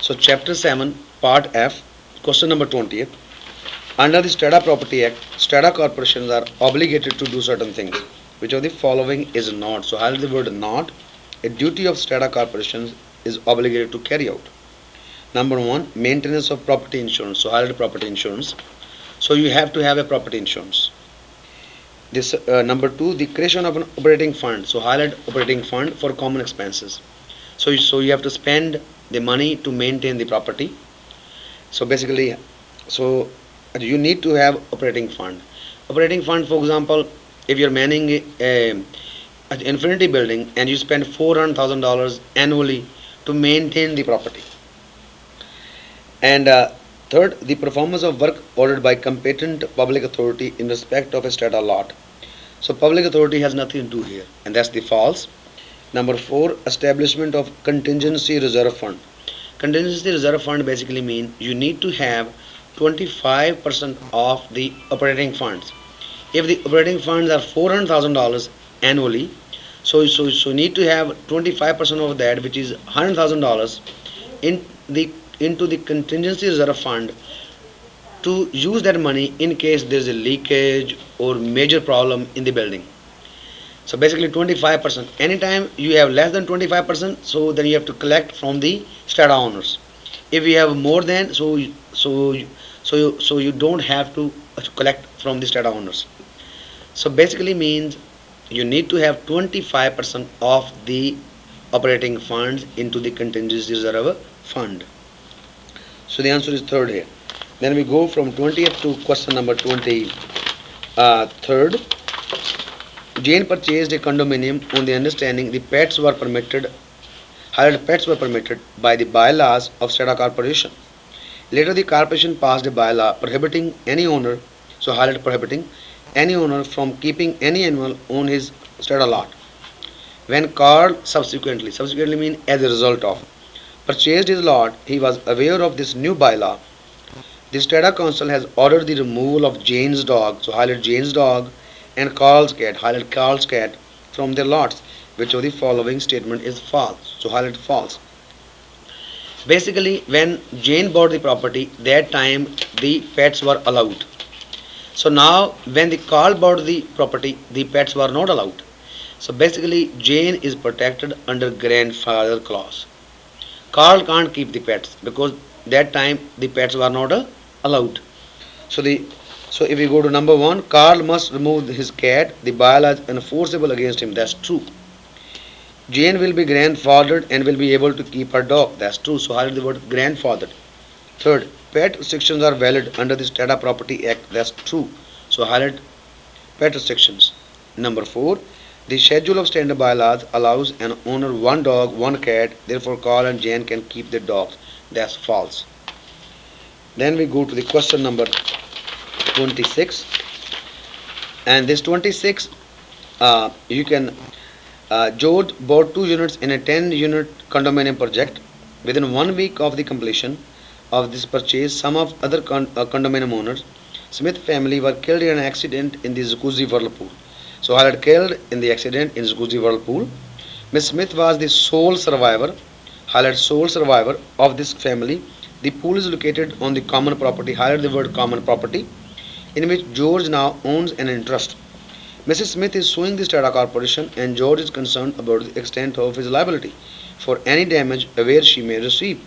So chapter 7 part F, question number 20th. Under the Strata Property Act, strata corporations are obligated to do certain things. Which of the following is not? So highlight the word not. A duty of strata corporations is obligated to carry out. Number 1, maintenance of property insurance. So highlight property insurance. So you have to have a property insurance. This number 2, the creation of an operating fund. So highlight operating fund for common expenses. So you have to spend the money to maintain the property. So basically, so you need to have operating fund. Operating fund, for example, if you're manning an infinity building and you spend $400,000 annually to maintain the property. And third, the performance of work ordered by competent public authority in respect of a strata lot. So public authority has nothing to do here, and that's the false. Number 4, establishment of contingency reserve fund. Contingency reserve fund basically means you need to have 25% of the operating funds. If the operating funds are $400,000 annually, so need to have 25% of that, which is $100,000, into the contingency reserve fund to use that money in case there is a leakage or major problem in the building. So basically 25%. Anytime you have less than 25%, so then you have to collect from the strata owners. If you have more than, so you don't have to collect from the strata owners. So basically means you need to have 25% of the operating funds into the contingency reserve fund. So the answer is third here. Then we go from 20th to question number 23rd. Jane purchased a condominium on the understanding the pets were permitted by the bylaws of Strata Corporation. Later the corporation passed a bylaw prohibiting any owner, so highlight prohibiting any owner from keeping any animal on his strata lot. When Carl subsequently means as a result of, purchased his lot, he was aware of this new bylaw. The Strata Council has ordered the removal of Jane's dog, so highlight Jane's dog, and Carl's cat, highlight Carl's cat, from their lots. Which of the following statement is false? So highlight false. Basically, when Jane bought the property, that time the pets were allowed. So now, when the Carl bought the property, the pets were not allowed. So basically, Jane is protected under grandfather clause. Carl can't keep the pets because that time the pets were not allowed. So if we go to number 1, Carl must remove his cat. The bylaw is enforceable against him. That's true. Jane will be grandfathered and will be able to keep her dog. That's true. So highlight the word grandfathered. Third, pet restrictions are valid under the Strata Property Act. That's true. So highlight pet restrictions. Number 4, the schedule of standard bylaws allows an owner one dog, one cat. Therefore, Carl and Jane can keep their dogs. That's false. Then we go to the question number 26, and this 26 you can George bought 2 units in a 10-unit condominium project. Within 1 week of the completion of this purchase, some of other condominium owners, Smith family, were killed in an accident in the jacuzzi whirlpool. So highlight killed in the accident in jacuzzi whirlpool. Miss Smith was the sole survivor, highlight sole survivor of this family. The pool is located on the common property, highlight the word common property, in which George now owns an interest. Mrs. Smith is suing the Strata Corporation, and George is concerned about the extent of his liability for any damage where she may receive.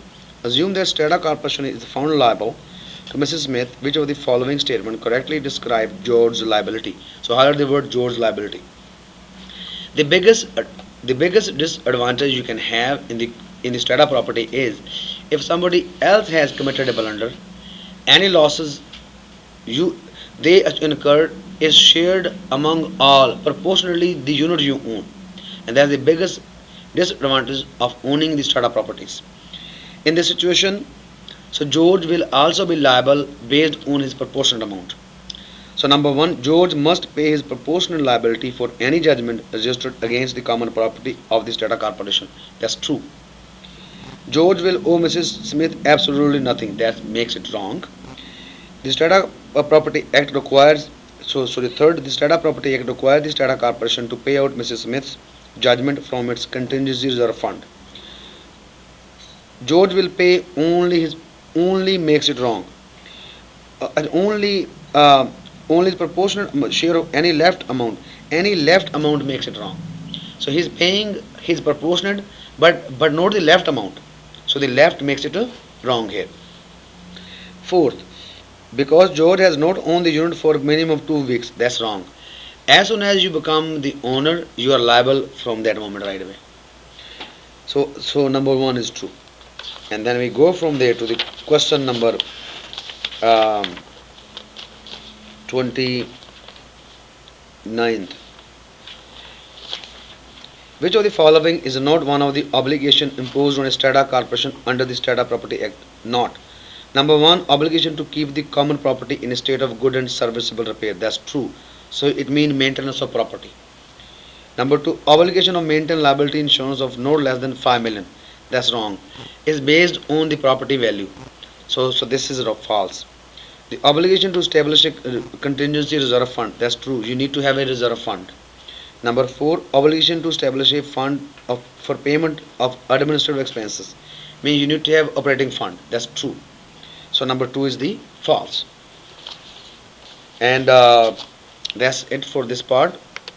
Assume that Strata Corporation is found liable to Mrs. Smith. Which of the following statement correctly describe George's liability? So highlight the word George's liability. The biggest disadvantage you can have in the Strata property is if somebody else has committed a blunder, any losses they incurred is shared among all proportionally the unit you own, and that's the biggest disadvantage of owning the strata properties. In this situation, so George will also be liable based on his proportionate amount. So number 1, George must pay his proportionate liability for any judgment registered against the common property of the strata corporation. That's true. George will owe Mrs. Smith absolutely nothing. That makes it wrong. The Strata Property Act requires, the Strata Property Act requires the Strata Corporation to pay out Mrs. Smith's judgment from its contingency reserve fund. George will pay only makes it wrong. And only the proportionate share of any left amount makes it wrong. So he's paying his proportionate, but not the left amount. So the left makes it wrong here. Fourth, because George has not owned the unit for a minimum of 2 weeks, that's wrong. As soon as you become the owner, you are liable from that moment right away. So number one is true, and then we go from there to the question number um, 29th. Which of the following is not one of the obligation imposed on a strata corporation under the Strata Property Act? Not. Number one, obligation to keep the common property in a state of good and serviceable repair. That's true. So it means maintenance of property. Number two, obligation of maintain liability insurance of no less than 5 million. That's wrong. It's based on the property value. So this is false. The obligation to establish a contingency reserve fund. That's true. You need to have a reserve fund. Number four, obligation to establish a fund for payment of administrative expenses. Means you need to have operating fund. That's true. So number two is the false. And that's it for this part.